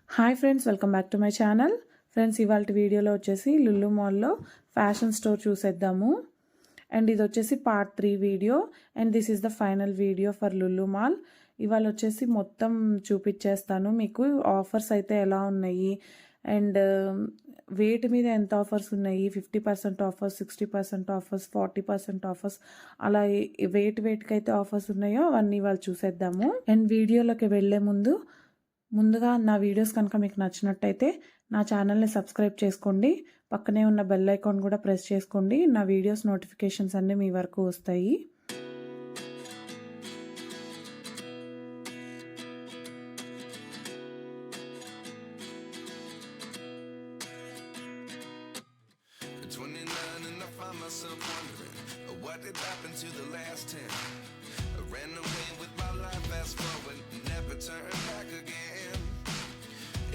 Hi friends, welcome back to my channel. Friends, ఇవాళ వీడియోలో వచ్చేసి లులు మాల్లో ఫ్యాషన్ స్టోర్ చూసేద్దాము. అండ్ ఇది వచ్చేసి part 3 video and this is the final video for Lulu mall. ఇవాళ వచ్చేసి మొత్తం చూపించేస్తాను మీకు. ఆఫర్స్ అయితే ఎలా ఉన్నాయి అండ్ వేటి మీద ఎంత ఆఫర్స్ ఉన్నాయి, 50% ఆఫర్స్, 60% ఆఫర్స్, 40% ఆఫర్స్, అలా వేటికైతే ఆఫర్స్ ఉన్నాయో అవన్నీ ఇవాళ చూసేద్దాము. అండ్ వీడియోలోకి వెళ్ళే ముందుగా నా వీడియోస్ కనుక మీకు నచ్చినట్టయితే నా ఛానల్ని సబ్స్క్రైబ్ చేసుకోండి. పక్కనే ఉన్న బెల్ ఐకాన్ కూడా ప్రెస్ చేసుకోండి. నా వీడియోస్ నోటిఫికేషన్స్ అన్నీ మీ వరకు వస్తాయి.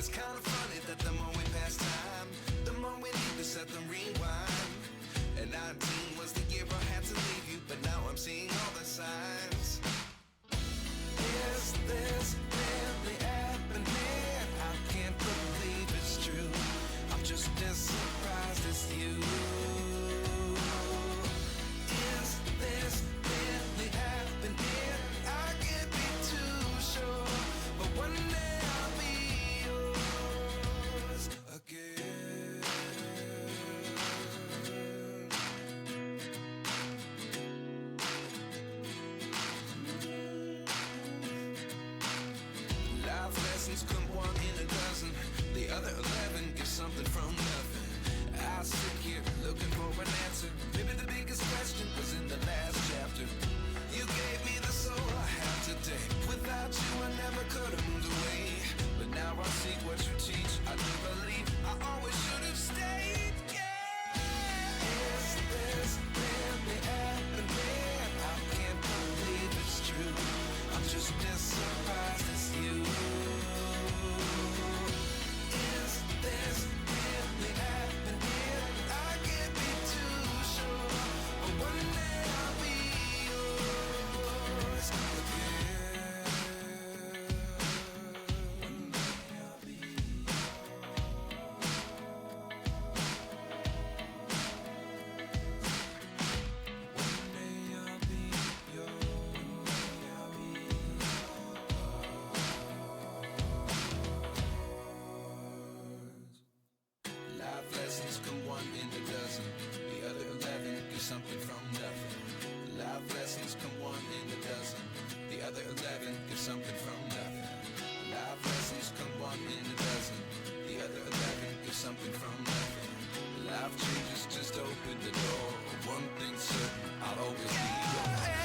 It's kind of funny that the more we pass time, the more we need to set the rewind. And 19 was the year I had to leave you, but now I'm seeing all the signs. Is this really happening? I can't believe it's true. I'm just as surprised as you. Is this really happening? I can't be too sure, but one day come one in a dozen, the other 11 give something from nothing. I sit here looking for an answer. Maybe the biggest question was in the last chapter. You gave me the soul I have today. Without you I never could have moved away, but now I see what you teach. I do believe I always should have stayed. Yeah. Is this really happening? I can't believe it's true. I'm just as surprised as you. Something from nothing. Life lessons come one in a dozen. The other 11 give something from nothing. Life lessons come one in a dozen. The other 11 give something from nothing. Life changes, just open the door. One thing's certain, I'll always be yours.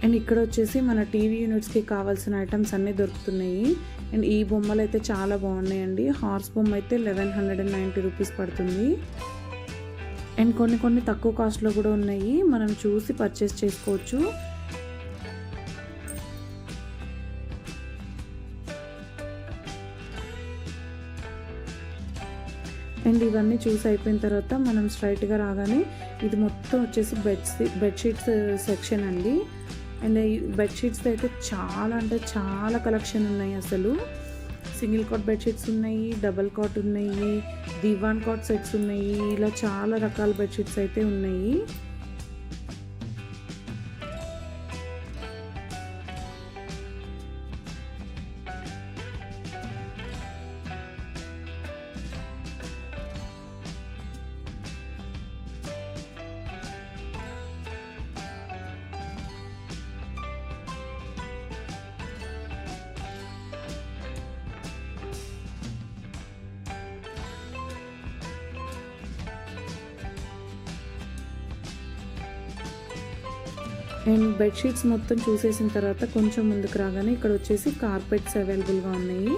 And ఇక్కడ వచ్చేసి మన TV యూనిట్స్కి కావాల్సిన items అన్నీ దొరుకుతున్నాయి. And ఈ బొమ్మలు అయితే చాలా బాగున్నాయండి. హార్స్ బొమ్మ అయితే 1190 రూపీస్ పడుతుంది. అండ్ కొన్ని తక్కువ కాస్ట్లో కూడా ఉన్నాయి, మనం చూసి పర్చేస్ చేసుకోవచ్చు. అండ్ ఇవన్నీ చూసి అయిపోయిన తర్వాత మనం స్ట్రైట్గా రాగానే ఇది మొత్తం వచ్చేసి బెడ్షీట్స్ సెక్షన్ అండి. అండ్ ఈ బెడ్షీట్స్ అయితే చాలా అంటే చాలా కలెక్షన్ ఉన్నాయి. అసలు సింగిల్ కాట్ బెడ్షీట్స్ ఉన్నాయి, డబల్ కాట్ ఉన్నాయి, దివాన్ కాట్ సెట్స్ ఉన్నాయి, ఇలా చాలా రకాల బెడ్షీట్స్ అయితే ఉన్నాయి. నేను బెడ్షీట్స్ మొత్తం చూసేసిన తర్వాత కొంచెం ముందుకు రాగానే ఇక్కడ వచ్చేసి కార్పెట్స్ అవైలబుల్గా ఉన్నాయి.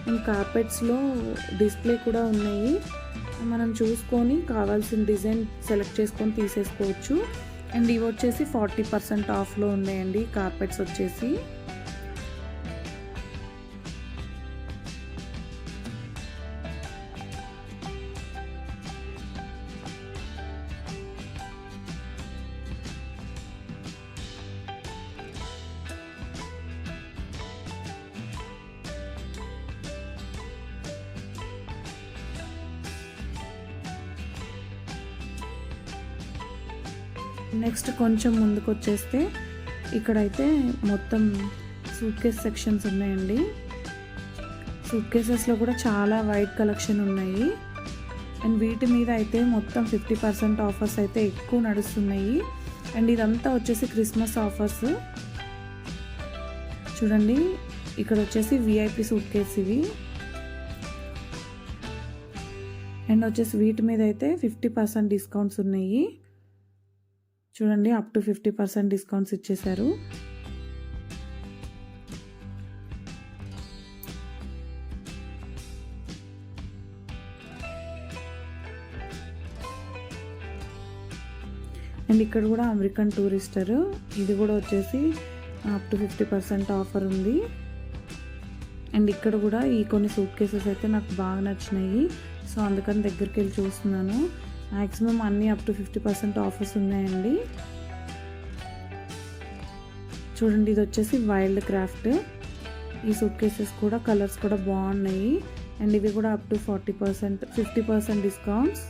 అండ్ కార్పెట్స్లో డిస్ప్లే కూడా ఉన్నాయి. మనం చూసుకొని కావాల్సిన డిజైన్ సెలెక్ట్ చేసుకొని తీసేసుకోవచ్చు. అండ్ ఇవి వచ్చేసి 40% ఆఫ్లో ఉన్నాయండి కార్పెట్స్ వచ్చేసి. నెక్స్ట్ కొంచెం ముందుకు వచ్చేస్తే ఇక్కడైతే మొత్తం సూట్ కేస్ సెక్షన్స్ ఉన్నాయండి. సూట్ కేసెస్లో కూడా చాలా వైట్ కలెక్షన్ ఉన్నాయి. అండ్ వీటి మీద అయితే మొత్తం 50% ఆఫర్స్ అయితే ఎక్కువ నడుస్తున్నాయి. అండ్ ఇదంతా వచ్చేసి క్రిస్మస్ ఆఫర్స్. చూడండి ఇక్కడ వచ్చేసి VIP సూట్ కేస్ ఇవి. అండ్ వచ్చేసి వీటి మీద అయితే 50% డిస్కౌంట్స్ ఉన్నాయి. చూడండి అప్ టు 50% డిస్కౌంట్స్ ఇచ్చేశారు. అండ్ ఇక్కడ కూడా అమెరికన్ టూరిస్టర్, ఇది కూడా వచ్చేసి అప్ టు 50% ఆఫర్ ఉంది. అండ్ ఇక్కడ కూడా ఈ కొన్ని సూట్ కేసెస్ అయితే నాకు బాగా నచ్చినాయి. సో అందుకని దగ్గరికి వెళ్ళి చూస్తున్నాను. మ్యాక్సిమం అన్నీ అప్ టు 50% ఆఫర్స్ ఉన్నాయండి. చూడండి ఇది వచ్చేసి వైల్డ్ క్రాఫ్ట్. ఈ సూట్ కేసెస్ కూడా కలర్స్ కూడా బాగున్నాయి. అండ్ ఇవి కూడా up to 50% discounts.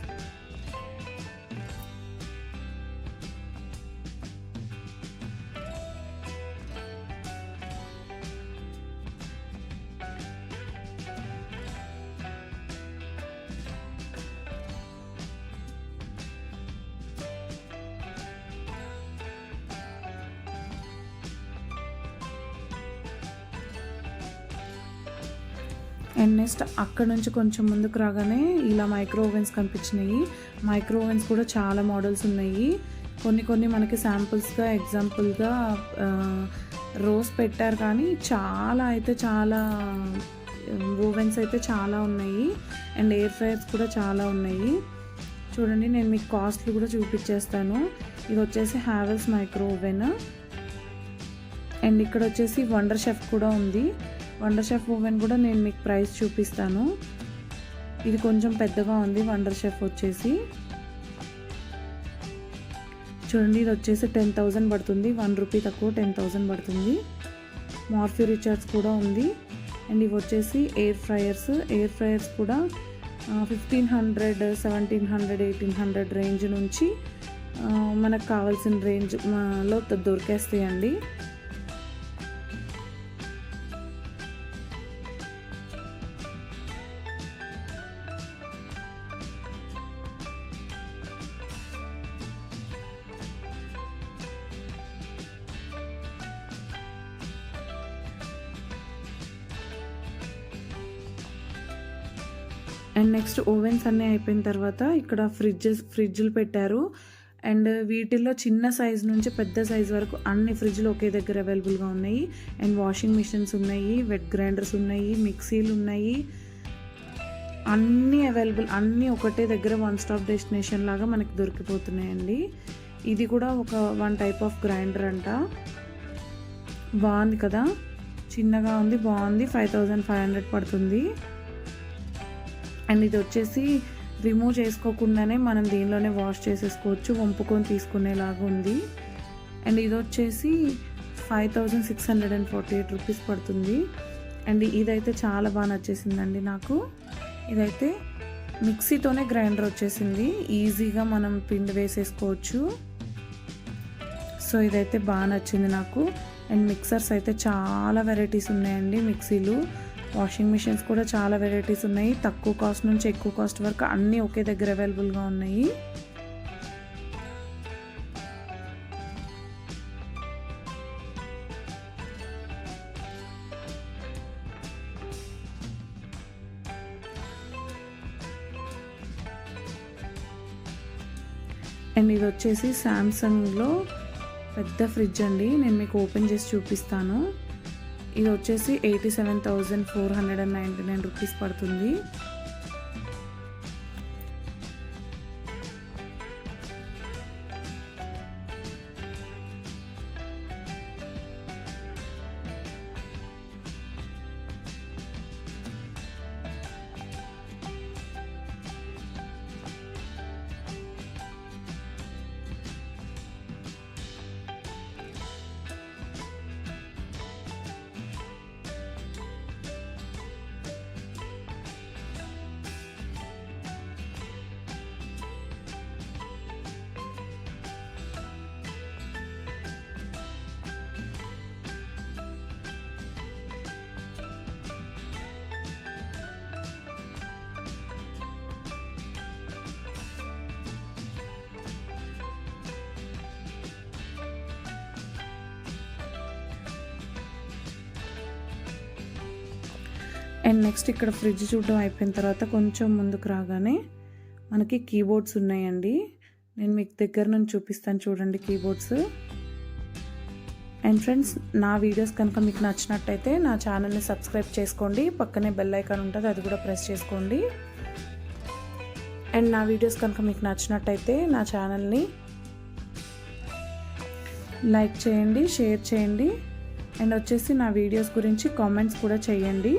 And next అక్కడ నుంచి కొంచెం ముందుకు రాగానే ఇలా మైక్రో ఓవెన్స్ కనిపించినాయి. మైక్రో ఓవెన్స్ కూడా చాలా మోడల్స్ ఉన్నాయి. కొన్ని మనకి శాంపుల్స్గా ఎగ్జాంపుల్గా రోజ్ పెట్టారు, కానీ చాలా ఓవెన్స్ అయితే చాలా ఉన్నాయి. అండ్ ఎయిర్ ఫ్రైయర్స్ కూడా చాలా ఉన్నాయి. చూడండి నేను మీకు కాస్ట్లు కూడా చూపించేస్తాను. ఇది వచ్చేసి హ్యావెల్స్ మైక్రో ఓవెన్. అండ్ ఇక్కడ వచ్చేసి వండర్ షెఫ్ కూడా ఉంది. వండర్ షెఫ్ ఓవెన్ కూడా నేను మీకు ప్రైస్ చూపిస్తాను. ఇది కొంచెం పెద్దగా ఉంది వండర్ షెఫ్ వచ్చేసి. చూడండి ఇది వచ్చేసి 10,000 పడుతుంది. 1 రూపీ తక్కువ 10,000 పడుతుంది. మార్ఫీ రిచార్డ్స్ కూడా ఉంది. అండ్ ఇవి వచ్చేసి ఎయిర్ ఫ్రైయర్స్ కూడా 1500, 1700, 1800 రేంజ్ నుంచి మనకు కావాల్సిన రేంజ్లో దొరికేస్తాయండి. అండ్ నెక్స్ట్ ఓవెన్స్ అన్నీ అయిపోయిన తర్వాత ఇక్కడ ఫ్రిడ్జ్లు పెట్టారు. అండ్ వీటిల్లో చిన్న సైజ్ నుంచి పెద్ద సైజ్ వరకు అన్ని ఫ్రిడ్జ్లు ఒకే దగ్గర అవైలబుల్గా ఉన్నాయి. అండ్ వాషింగ్ మిషన్స్ ఉన్నాయి, వెట్ గ్రైండర్స్ ఉన్నాయి, మిక్సీలు ఉన్నాయి, అన్నీ అవైలబుల్, అన్నీ ఒకటే దగ్గర వన్ స్టాప్ డెస్టినేషన్ లాగా మనకి దొరికిపోతున్నాయండి. ఇది కూడా వన్ టైప్ ఆఫ్ గ్రైండర్ అంట. బాగుంది కదా, చిన్నగా ఉంది, బాగుంది. 5,500 పడుతుంది. అండ్ ఇది వచ్చేసి రిమూవ్ చేసుకోకుండానే మనం దీనిలోనే వాష్ చేసేసుకోవచ్చు, వంపుకొని తీసుకునేలాగా ఉంది. అండ్ ఇది వచ్చేసి 5,648 రూపీస్ పడుతుంది. అండ్ ఇదైతే చాలా బాగా నచ్చేసిందండి నాకు. ఇదైతే మిక్సీతోనే గ్రైండర్ వచ్చేసింది, ఈజీగా మనం పిండి వేసేసుకోవచ్చు. సో ఇదైతే బాగా నచ్చింది నాకు. అండ్ మిక్సర్స్ అయితే చాలా వెరైటీస్ ఉన్నాయండి. మిక్సీలు, వాషింగ్ మిషన్స్ కూడా చాలా వెరైటీస్ ఉన్నాయి. తక్కువ కాస్ట్ నుంచి ఎక్కువ కాస్ట్ వరకు అన్నీ ఒకే దగ్గర అవైలబుల్గా ఉన్నాయి. అండ్ ఇది వచ్చేసి శాంసంగ్లో పెద్ద ఫ్రిడ్జ్ అండి. నేను మీకు ఓపెన్ చేసి చూపిస్తాను. ఇది వచ్చేసి 87,499 రూపీస్ పడుతుంది. అండ్ నెక్స్ట్ ఇక్కడ ఫ్రిడ్జ్ చూడడం అయిపోయిన తర్వాత కొంచెం ముందుకు రాగానే మనకి కీబోర్డ్స్ ఉన్నాయండి. నేను మీకు దగ్గర నుంచి చూపిస్తాను చూడండి కీబోర్డ్స్. అండ్ ఫ్రెండ్స్, నా వీడియోస్ కనుక మీకు నచ్చినట్టయితే నా ఛానల్ని సబ్స్క్రైబ్ చేసుకోండి. పక్కనే బెల్ ఐకాన్ ఉంటుంది, అది కూడా ప్రెస్ చేసుకోండి. అండ్ నా వీడియోస్ కనుక మీకు నచ్చినట్టయితే నా ఛానల్ని లైక్ చేయండి, షేర్ చేయండి. అండ్ వచ్చేసి నా వీడియోస్ గురించి కామెంట్స్ కూడా చేయండి.